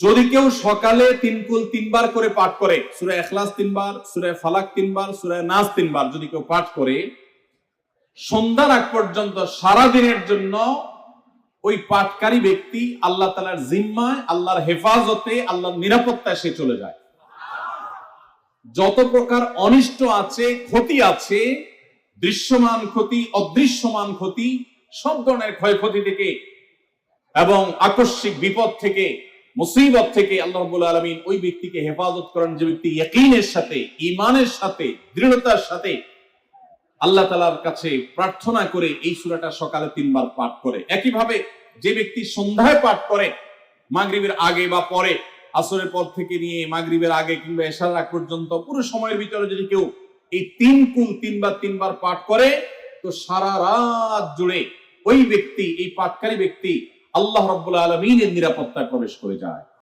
যদি কেউ সকালে 3 কুল 3 বার করে পাঠ করে, সূরা ইখলাস 3 বার, সূরা ফালাক 3 বার, সূরা নাস 3 বার যদি কেউ পাঠ করে, সন্ধ্যার আগ পর্যন্ত সারা দিনের জন্য ওই পাঠকারী ব্যক্তি আল্লাহ তাআলার জিম্মায়, আল্লাহর হেফাজতে, আল্লাহর নিরাপত্তায় সে চলে যায়। যত প্রকার অনিষ্ট আছে, ক্ষতি আছে, দৃশ্যমান ক্ষতি, অদৃশ্যমান ক্ষতি, সব ধরনের ক্ষয়ক্ষতি থেকে এবং আকস্মিক বিপদ থেকে, মুসিবত থেকে আল্লাহ রাব্বুল আলামিন ওই ব্যক্তিকে হেফাজত করেন, যে ব্যক্তি ইয়াকিনের সাথে, ঈমানের সাথে, দৃঢ়তার সাথে আল্লাহ তাআলার কাছে প্রার্থনা করে এই সূরাটা সকালে 3 বার পাঠ করে। একইভাবে যে ব্যক্তি সন্ধ্যায় পাঠ করে, মাগরিবের আগে বা পরে, আসরের পর থেকে নিয়ে মাগরিবের আগে কিংবা এশার আগ পর্যন্ত পুরো সময়ের ভিতরে যদি কেউ এই 3 কুল 3 বার পাঠ করে, তো সারা রাত জুড়ে ওই ব্যক্তি, এই পাঠকারী ব্যক্তি আল্লাহ রাব্বুল আলামিনের নিরাপত্তায় প্রবেশ করে যায়।